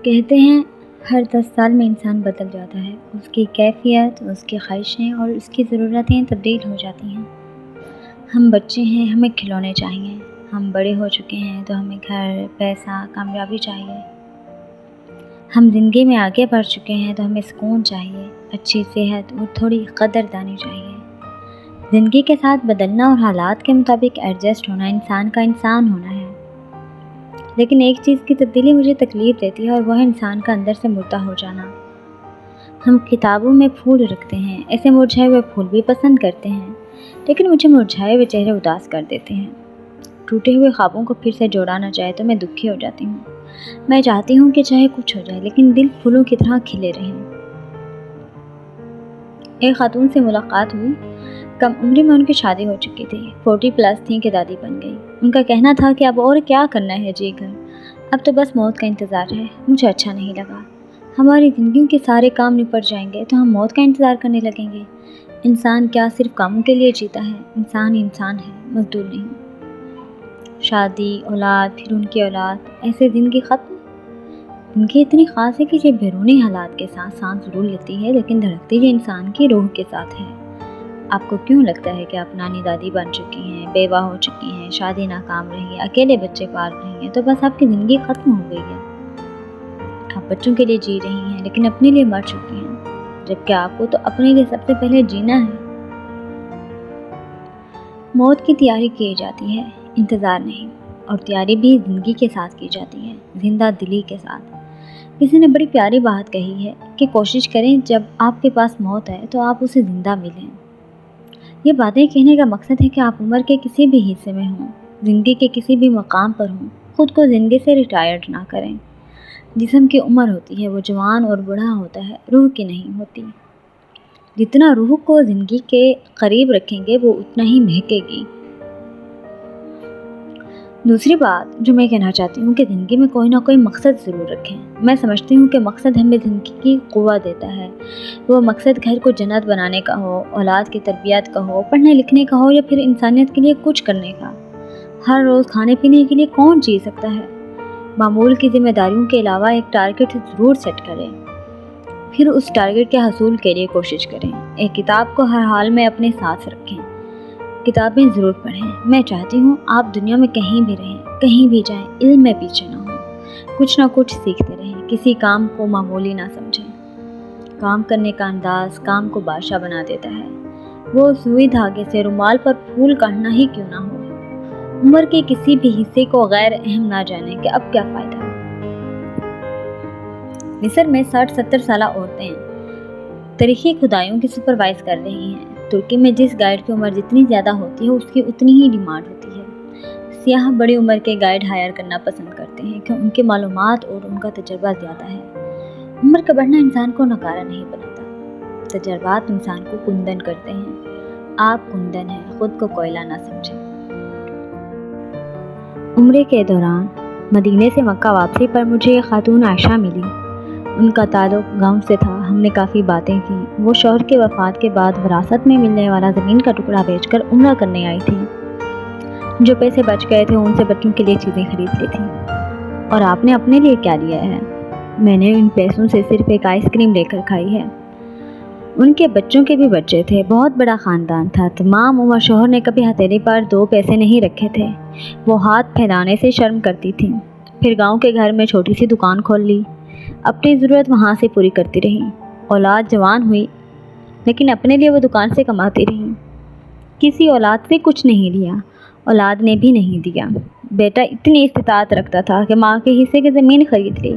کہتے ہیں ہر 10 سال میں انسان بدل جاتا ہے، اس کی کیفیت، اس کی خواہشیں اور اس کی ضرورتیں تبدیل ہو جاتی ہیں۔ ہم بچے ہیں، ہمیں کھلونے چاہیے، ہم بڑے ہو چکے ہیں تو ہمیں گھر، پیسہ، کامیابی چاہیے۔ ہم زندگی میں آگے بڑھ چکے ہیں تو ہمیں سکون چاہیے، اچھی صحت اور تھوڑی قدردانی چاہیے۔ زندگی کے ساتھ بدلنا اور حالات کے مطابق ایڈجسٹ ہونا انسان کا انسان ہونا ہے۔ لیکن ایک چیز کی تبدیلی مجھے تکلیف دیتی ہے اور وہ ہے انسان کا اندر سے مردہ ہو جانا۔ ہم کتابوں میں پھول رکھتے ہیں، ایسے مرجھائے ہوئے پھول بھی پسند کرتے ہیں، لیکن مجھے مرجھائے ہوئے چہرے اداس کر دیتے ہیں۔ ٹوٹے ہوئے خوابوں کو پھر سے جوڑا نہ جائے تو میں دکھی ہو جاتی ہوں۔ میں چاہتی ہوں کہ چاہے کچھ ہو جائے لیکن دل پھولوں کی طرح کھلے رہیں۔ ایک خاتون سے ملاقات ہوئی، کم عمری میں ان کی شادی ہو چکی تھی، 40+ تھیں کہ دادی بن گئی۔ ان کا کہنا تھا کہ اب اور کیا کرنا ہے جی کر، اب تو بس موت کا انتظار ہے۔ مجھے اچھا نہیں لگا۔ ہماری زندگیوں کے سارے کام نپٹ جائیں گے تو ہم موت کا انتظار کرنے لگیں گے۔ انسان کیا صرف کاموں کے لیے جیتا ہے؟ انسان انسان ہے، مزدور نہیں۔ شادی، اولاد، پھر ان کی اولاد، ایسے زندگی ختم۔ زندگی اتنی خاص ہے کہ یہ بیرونی حالات کے ساتھ سانس ضرور لیتی ہے لیکن دھڑکتی یہ انسان کی روح کے ساتھ ہے۔ آپ کو کیوں لگتا ہے کہ آپ نانی دادی بن چکی ہیں، بیوہ ہو چکی ہیں، شادی ناکام رہی ہے، اکیلے بچے پال رہی ہیں تو بس آپ کی زندگی ختم ہو گئی ہے؟ آپ بچوں کے لیے جی رہی ہیں لیکن اپنے لیے مر چکی ہیں، جبکہ آپ کو تو اپنے لیے سب سے پہلے جینا ہے۔ موت کی تیاری کی جاتی ہے، انتظار نہیں، اور تیاری بھی زندگی کے ساتھ کی جاتی ہے، زندہ دلی کے ساتھ۔ کسی نے بڑی پیاری بات کہی ہے کہ کوشش کریں جب آپ کے پاس موت ہے تو آپ اسے زندہ ملیں۔ یہ باتیں کہنے کا مقصد ہے کہ آپ عمر کے کسی بھی حصے میں ہوں، زندگی کے کسی بھی مقام پر ہوں، خود کو زندگی سے ریٹائرڈ نہ کریں۔ جسم کی عمر ہوتی ہے وہ جوان اور بوڑھا ہوتا ہے، روح کی نہیں ہوتی۔ جتنا روح کو زندگی کے قریب رکھیں گے وہ اتنا ہی مہکے گی۔ دوسری بات جو میں کہنا چاہتی ہوں کہ زندگی میں کوئی نہ کوئی مقصد ضرور رکھیں۔ میں سمجھتی ہوں کہ مقصد ہمیں زندگی کی قوت دیتا ہے۔ وہ مقصد گھر کو جنت بنانے کا ہو، اولاد کی تربیت کا ہو، پڑھنے لکھنے کا ہو یا پھر انسانیت کے لیے کچھ کرنے کا۔ ہر روز کھانے پینے کے لیے کون جی سکتا ہے؟ معمول کی ذمہ داریوں کے علاوہ ایک ٹارگٹ ضرور سیٹ کریں، پھر اس ٹارگٹ کے حصول کے لیے کوشش کریں۔ ایک کتاب کو ہر حال میں اپنے ساتھ رکھیں، کتابیں ضرور پڑھیں۔ میں چاہتی ہوں آپ دنیا میں کہیں بھی رہیں، کہیں بھی جائیں، علم میں پیچھے نہ ہوں، کچھ نہ کچھ سیکھتے رہیں، کسی کام کو معمولی نہ سمجھیں۔ کام کرنے کا انداز کام کو بادشاہ بنا دیتا ہے۔ وہ سوئی دھاگے سے رومال پر پھول کاٹنا ہی کیوں نہ ہو۔ عمر کے کسی بھی حصے کو غیر اہم نہ جانیں کہ اب کیا فائدہ۔ مصر میں 60-70 سالہ عورتیں تاریخی کھدائیوں کی سپروائز کر رہی ہیں۔ ترکی میں جس گائیڈ کی عمر جتنی زیادہ ہوتی ہے اس کی اتنی ہی ڈیمانڈ ہوتی ہے۔ سیاح بڑی عمر کے گائیڈ ہائر کرنا پسند کرتے ہیں کہ ان کی معلومات اور ان کا تجربہ زیادہ ہے۔ عمر کا بڑھنا انسان کو نکارا نہیں بناتا، تجربات انسان کو کندن کرتے ہیں۔ آپ کندن ہیں، خود کو کوئلہ نہ سمجھیں۔ عمرے کے دوران مدینے سے مکہ واپسی پر مجھے ایک خاتون عائشہ ملی۔ ان کا تعلق گاؤں سے تھا، ہم نے کافی باتیں کی۔ وہ شوہر کے وفات کے بعد وراثت میں ملنے والا زمین کا ٹکڑا بیچ کر عمرہ کرنے آئی تھی۔ جو پیسے بچ گئے تھے ان سے بچوں کے لیے چیزیں خرید لی تھی۔ اور آپ نے اپنے لیے کیا لیا ہے؟ میں نے ان پیسوں سے صرف ایک آئس کریم لے کر کھائی ہے۔ ان کے بچوں کے بھی بچے تھے، بہت بڑا خاندان تھا۔ تمام عمر شوہر نے کبھی ہتھیلی پر 2 پیسے نہیں رکھے تھے۔ وہ ہاتھ پھیلانے سے شرم کرتی تھی۔ پھر گاؤں کے گھر میں چھوٹی سی دکان کھول لی، اپنی ضرورت وہاں سے پوری کرتی رہی۔ اولاد جوان ہوئی لیکن اپنے لیے وہ دکان سے کماتی رہی۔ کسی اولاد سے کچھ نہیں لیا، اولاد نے بھی نہیں دیا۔ بیٹا اتنی استطاعت رکھتا تھا کہ ماں کے حصے کی زمین خرید لی،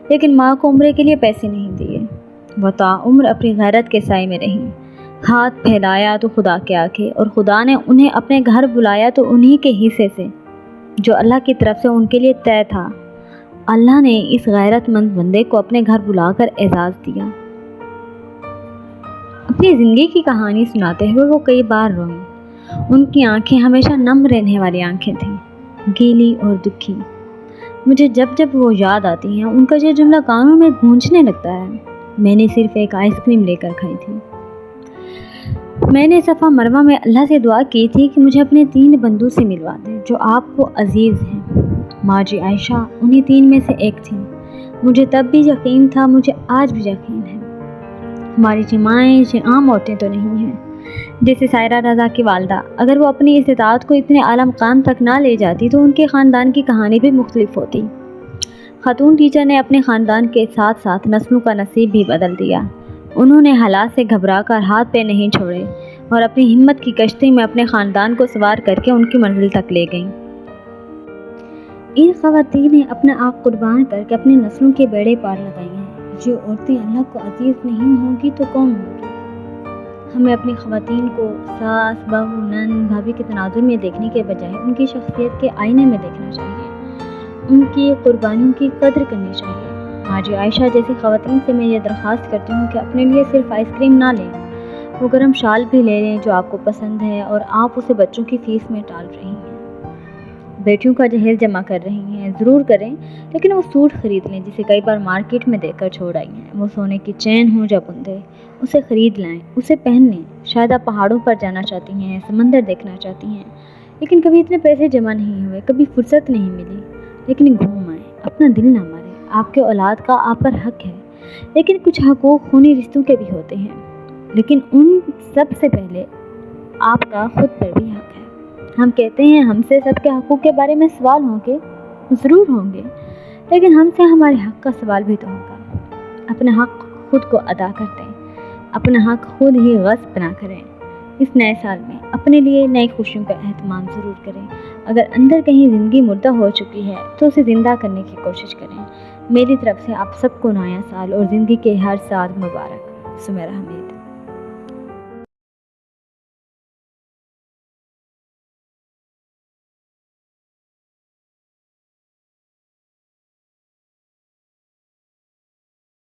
لیکن ماں کو عمرے کے لیے پیسے نہیں دیے۔ وہ تاعمر اپنی غیرت کے سائے میں رہی۔ ہاتھ پھیلایا تو خدا کے آگے، اور خدا نے انہیں اپنے گھر بلایا تو انہی کے حصے سے جو اللہ کی طرف سے ان کے لیے طے تھا۔ اللہ نے اس غیرت مند بندے کو اپنے گھر بلا کر اعزاز دیا۔ اپنی زندگی کی کہانی سناتے ہوئے وہ کئی بار روئیں۔ ان کی آنکھیں ہمیشہ نم رہنے والی آنکھیں تھیں، گیلی اور دکھی۔ مجھے جب جب وہ یاد آتی ہیں ان کا یہ جملہ کانوں میں گونجنے لگتا ہے، میں نے صرف ایک آئس کریم لے کر کھائی تھی۔ میں نے صفا مروہ میں اللہ سے دعا کی تھی کہ مجھے اپنے 3 بندوں سے ملوا دے جو آپ کو عزیز ہیں۔ ماں جی عائشہ انہی 3 میں سے ایک تھیں۔ مجھے تب بھی یقین تھا، مجھے آج بھی یقین ہے۔ ہماری جماعیں عام عورتیں تو نہیں ہیں۔ جیسے سائرہ رضا کی والدہ، اگر وہ اپنی استطاعت کو اتنے اعلیٰ مقام تک نہ لے جاتی تو ان کے خاندان کی کہانی بھی مختلف ہوتی۔ خاتون ٹیچر نے اپنے خاندان کے ساتھ ساتھ نسلوں کا نصیب بھی بدل دیا۔ انہوں نے حالات سے گھبرا کر ہاتھ پہ نہیں چھوڑے اور اپنی ہمت کی کشتی میں اپنے خاندان کو سوار کر کے ان کی منزل تک لے گئیں۔ ان خواتین نے اپنا آپ قربان کر کے اپنی نسلوں کے بیڑے پار لگائی ہیں۔ جو عورتیں اللہ کو عزیز نہیں ہوں گی تو کون ہوں گی؟ ہمیں اپنی خواتین کو ساس، بہو، نند، بھابھی کے تناظر میں دیکھنے کے بجائے ان کی شخصیت کے آئینے میں دیکھنا چاہیے۔ ان کی قربانیوں کی قدر کرنی چاہیے۔ حاجی عائشہ جیسی خواتین سے میں یہ درخواست کرتی ہوں کہ اپنے لیے صرف آئس کریم نہ لیں، وہ گرم شال بھی لے لیں جو آپ کو پسند ہے اور آپ اسے بچوں کی فیس میں ڈال رہی ہیں، بیٹیوں کا جہیز جمع کر رہی ہیں، ضرور کریں، لیکن وہ سوٹ خرید لیں جسے کئی بار مارکیٹ میں دیکھ کر چھوڑ آئی ہیں۔ وہ سونے کی چین ہو یا بندے، اسے خرید لائیں، اسے پہن لیں۔ شاید آپ پہاڑوں پر جانا چاہتی ہیں، سمندر دیکھنا چاہتی ہیں، لیکن کبھی اتنے پیسے جمع نہیں ہوئے، کبھی فرصت نہیں ملی، لیکن گھوم آئیں، اپنا دل نہ ماریں۔ آپ کے اولاد کا آپ پر حق ہے، لیکن کچھ حقوق خونی رشتوں کے بھی ہوتے ہیں، لیکن ان سب سے پہلے آپ کا خود پر بھی حق ہے۔ ہم کہتے ہیں ہم سے سب کے حقوق کے بارے میں سوال ہوں گے، ضرور ہوں گے، لیکن ہم سے ہمارے حق کا سوال بھی تو ہوگا۔ اپنا حق خود کو ادا کر دیں، اپنا حق خود ہی غصب نہ کریں۔ اس نئے سال میں اپنے لیے نئی خوشیوں کا اہتمام ضرور کریں۔ اگر اندر کہیں زندگی مردہ ہو چکی ہے تو اسے زندہ کرنے کی کوشش کریں۔ میری طرف سے آپ سب کو نیا سال اور زندگی کے ہر سال مبارک۔ سمیرہ حمید۔